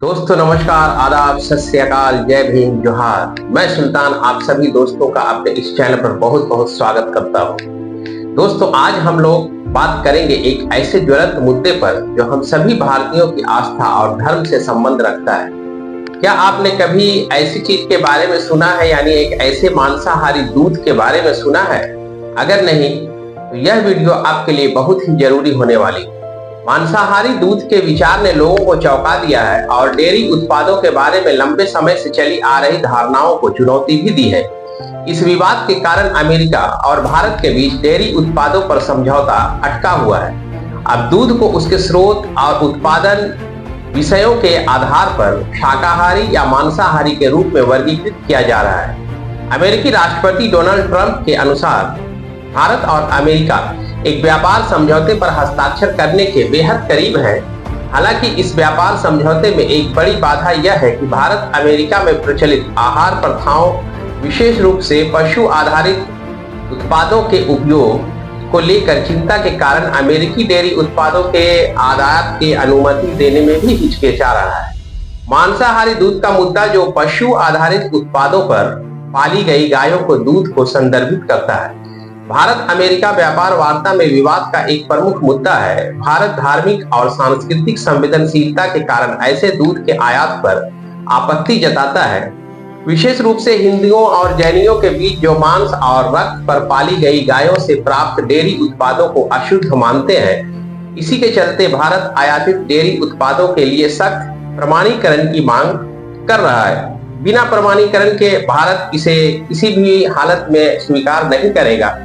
दोस्तों नमस्कार, आदाब, सत श्री अकाल, जय भीम, जोहार। मैं सुल्तान आप सभी दोस्तों का अपने इस चैनल पर बहुत बहुत स्वागत करता हूं। दोस्तों आज हम लोग बात करेंगे एक ऐसे ज्वलंत मुद्दे पर जो हम सभी भारतीयों की आस्था और धर्म से संबंध रखता है। क्या आपने कभी ऐसी चीज के बारे में सुना है, यानी एक ऐसे मांसाहारी दूध के बारे में सुना है? अगर नहीं तो यह वीडियो आपके लिए बहुत ही जरूरी होने वाली है। मांसाहारी दूध के विचार ने लोगों को चौंका दिया है और डेयरी उत्पादों के बारे में लंबे समय से चली आ रही धारणाओं को चुनौती भी दी है। इस विवाद के कारण अमेरिका और भारत के बीच डेयरी उत्पादों पर समझौता अटका हुआ है। अब दूध को उसके स्रोत और उत्पादन विषयों के आधार पर शाकाहारी या मांसाहारी के रूप में वर्गीकृत किया जा रहा है। अमेरिकी राष्ट्रपति डोनाल्ड ट्रंप के अनुसार भारत और अमेरिका एक व्यापार समझौते पर हस्ताक्षर करने के बेहद करीब है। हालांकि इस व्यापार समझौते में एक बड़ी बाधा यह है कि भारत अमेरिका में प्रचलित आहार प्रथाओं, विशेष रूप से पशु आधारित उत्पादों के उपयोग को लेकर चिंता के कारण अमेरिकी डेयरी उत्पादों के आयात की अनुमति देने में भी हिचकिचा रहा है। मांसाहारी दूध का मुद्दा जो पशु आधारित उत्पादों पर पाली गई गायों को दूध को संदर्भित करता है। भारत अमेरिका व्यापार वार्ता में विवाद का एक प्रमुख मुद्दा है। भारत धार्मिक और सांस्कृतिक संवेदनशीलता के कारण ऐसे दूध के आयात पर आपत्ति जताता है, विशेष रूप से हिंदुओं और जैनियों के बीच जो मांस और रक्त पर पाली गई गायों से प्राप्त डेयरी उत्पादों को अशुद्ध मानते हैं। इसी के चलते भारत आयातित डेयरी उत्पादों के लिए सख्त प्रमाणीकरण की मांग कर रहा है। बिना प्रमाणीकरण के भारत इसे किसी भी हालत में स्वीकार नहीं करेगा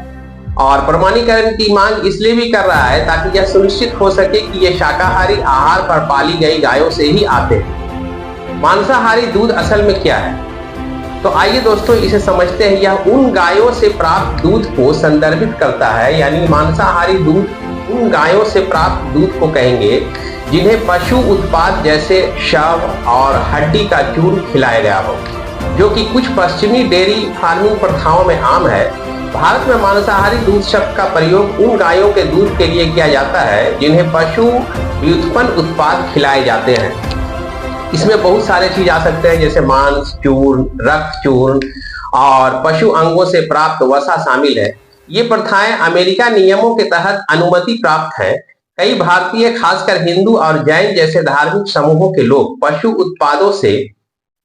और प्रमाणीकरण की मांग इसलिए भी कर रहा है ताकि यह सुनिश्चित हो सके कि ये शाकाहारी आहार पर पाली गई गायों से ही आते हैं। मांसाहारी दूध असल में क्या है, तो आइए दोस्तों इसे समझते हैं। यह उन गायों से प्राप्त दूध को संदर्भित करता है, यानी मांसाहारी दूध उन गायों से प्राप्त दूध को कहेंगे जिन्हें पशु उत्पाद जैसे शव और हड्डी का चूर्ण खिलाया गया हो, जो कि कुछ पश्चिमी डेयरी फार्मिंग प्रथाओं में आम है। भारत में मांसाहारी दूध शब्द का प्रयोग उन गायों के दूध के लिए किया जाता है जिन्हें पशु व्युत्पन्न उत्पाद खिलाए जाते हैं। इसमें बहुत सारे चीज आ सकते हैं, जैसे मांस चूर्ण, रक्त चूर्ण और पशु अंगों से प्राप्त वसा शामिल है। ये प्रथाएं अमेरिका नियमों के तहत अनुमति प्राप्त है। कई भारतीय, खासकर हिंदू और जैन जैसे धार्मिक समूहों के लोग पशु उत्पादों से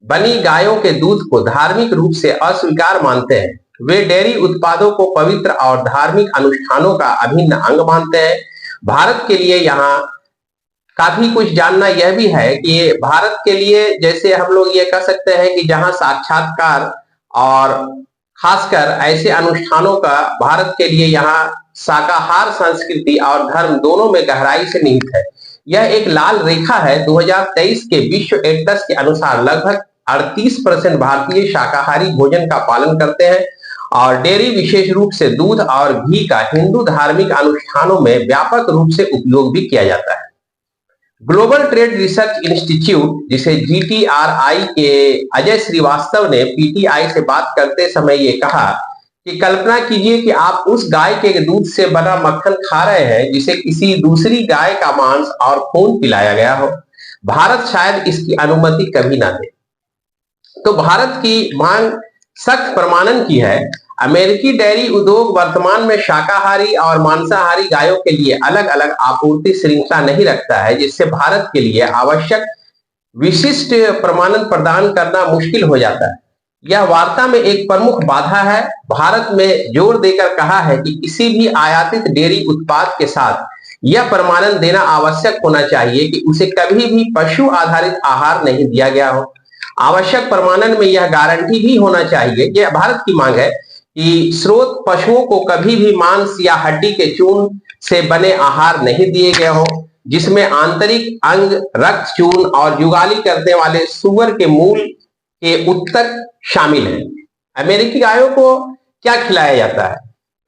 बनी गायों के दूध को धार्मिक रूप से अस्वीकार मानते हैं। वे डेयरी उत्पादों को पवित्र और धार्मिक अनुष्ठानों का अभिन्न अंग मानते हैं। भारत के लिए यहाँ काफी कुछ जानना यह भी है कि भारत के लिए, जैसे हम लोग ये कह सकते हैं कि जहाँ साक्षात्कार और खासकर ऐसे अनुष्ठानों का भारत के लिए यहाँ शाकाहार संस्कृति और धर्म दोनों में गहराई से निहित है। यह एक लाल रेखा है। 2023 के विश्व एटलस के अनुसार लगभग 38% भारतीय शाकाहारी भोजन का पालन करते हैं और डेयरी, विशेष रूप से दूध और घी का हिंदू धार्मिक अनुष्ठानों में व्यापक रूप से उपयोग भी किया जाता है। ग्लोबल ट्रेड रिसर्च इंस्टीट्यूट, जिसे GTRI के अजय श्रीवास्तव ने PTI से बात करते समय ये कहा कि कल्पना कीजिए कि आप उस गाय के दूध से बना मक्खन खा रहे हैं जिसे किसी दूसरी गाय का मांस और खून पिलाया गया हो। भारत शायद इसकी अनुमति कभी ना दे। तो भारत की मांग सख्त प्रमाणन की है। अमेरिकी डेयरी उद्योग वर्तमान में शाकाहारी और मांसाहारी गायों के लिए अलग अलग आपूर्ति श्रृंखला नहीं रखता है, जिससे भारत के लिए आवश्यक विशिष्ट प्रमाणन प्रदान करना मुश्किल हो जाता है। यह वार्ता में एक प्रमुख बाधा है। भारत में जोर देकर कहा है कि किसी भी आयातित डेयरी उत्पाद के साथ यह प्रमाणन देना आवश्यक होना चाहिए कि उसे कभी भी पशु आधारित आहार नहीं दिया गया हो। आवश्यक प्रमाणन में यह गारंटी भी होना चाहिए, यह भारत की मांग है, कि स्रोत पशुओं को कभी भी मांस या हड्डी के चूर्ण से बने आहार नहीं दिए गए हो, जिसमें आंतरिक अंग, रक्त चूर्ण और जुगाली करने वाले सुअर के मूल के उत्तक शामिल है। अमेरिकी गायों को क्या खिलाया जाता है?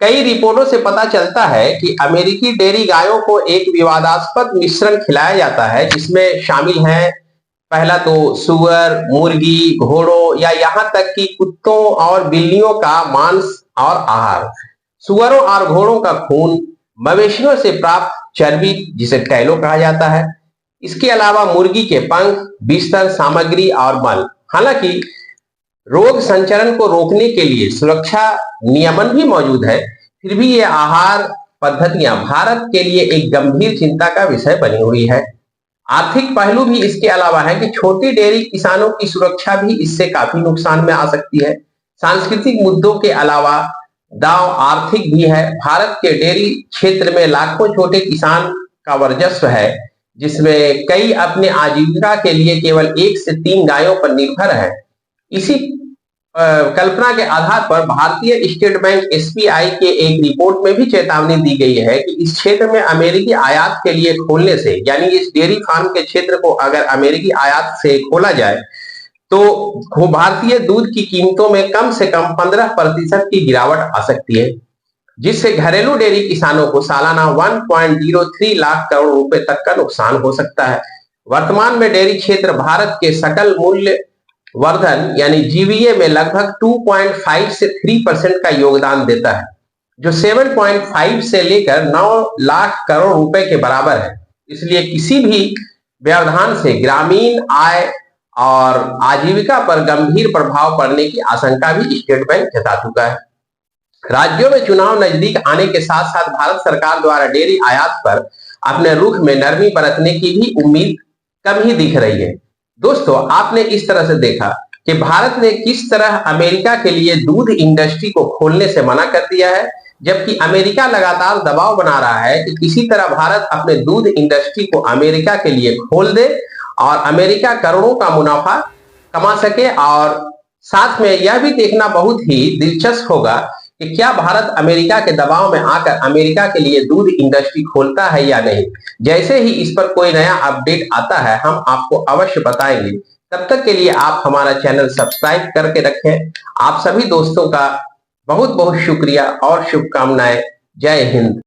कई रिपोर्टों से पता चलता है कि अमेरिकी डेयरी गायों को एक विवादास्पद मिश्रण खिलाया जाता है, जिसमें शामिल है पहला तो सुअर, मुर्गी, घोड़ों या यहाँ तक कि कुत्तों और बिल्लियों का मांस और आहार, सुअरों और घोड़ों का खून, मवेशियों से प्राप्त चर्बी जिसे टैलो कहा जाता है, इसके अलावा मुर्गी के पंख, बिस्तर, सामग्री और मल। हालांकि रोग संचरण को रोकने के लिए सुरक्षा नियमन भी मौजूद है, फिर भी ये आहार पद्धतियां भारत के लिए एक गंभीर चिंता का विषय बनी हुई है। आर्थिक पहलू भी इसके अलावा है कि छोटी डेयरी किसानों की सुरक्षा भी इससे काफी नुकसान में आ सकती है। सांस्कृतिक मुद्दों के अलावा दांव आर्थिक भी है। भारत के डेयरी क्षेत्र में लाखों छोटे किसान का वर्चस्व है, जिसमें कई अपने आजीविका के लिए केवल 1 से 3 गायों पर निर्भर है। इसी कल्पना के आधार पर भारतीय स्टेट बैंक एसबीआई के एक रिपोर्ट में भी चेतावनी दी गई है कि इस क्षेत्र में अमेरिकी आयात के लिए खोलने से, यानी इस डेयरी फार्म के क्षेत्र को अगर अमेरिकी आयात से खोला जाए तो भारतीय दूध की कीमतों में कम से कम 15% की गिरावट आ सकती है, जिससे घरेलू डेयरी किसानों को सालाना 1.03 लाख करोड़ रुपए तक का नुकसान हो सकता है। वर्तमान में डेयरी क्षेत्र भारत के सकल मूल्य वर्धन यानी जीवीए में लगभग 2.5 से 3% का योगदान देता है, जो 7.5 से लेकर 9 लाख करोड़ रुपए के बराबर है। इसलिए किसी भी व्यवधान से ग्रामीण आय और आजीविका पर गंभीर प्रभाव पड़ने की आशंका भी स्टेट बैंक जता चुका है। राज्यों में चुनाव नजदीक आने के साथ साथ भारत सरकार द्वारा डेयरी आयात पर अपने रुख में नरमी बरतने की भी उम्मीद कम ही दिख रही है। दोस्तों, आपने इस तरह से देखा कि भारत ने किस तरह अमेरिका के लिए दूध इंडस्ट्री को खोलने से मना कर दिया है, जबकि अमेरिका लगातार दबाव बना रहा है कि किसी तरह भारत अपने दूध इंडस्ट्री को अमेरिका के लिए खोल दे और अमेरिका करोड़ों का मुनाफा कमा सके। और साथ में यह भी देखना बहुत ही दिलचस्प होगा कि क्या भारत अमेरिका के दबाव में आकर अमेरिका के लिए दूध इंडस्ट्री खोलता है या नहीं। जैसे ही इस पर कोई नया अपडेट आता है हम आपको अवश्य बताएंगे। तब तक के लिए आप हमारा चैनल सब्सक्राइब करके रखें। आप सभी दोस्तों का बहुत बहुत शुक्रिया और शुभकामनाएं। जय हिंद।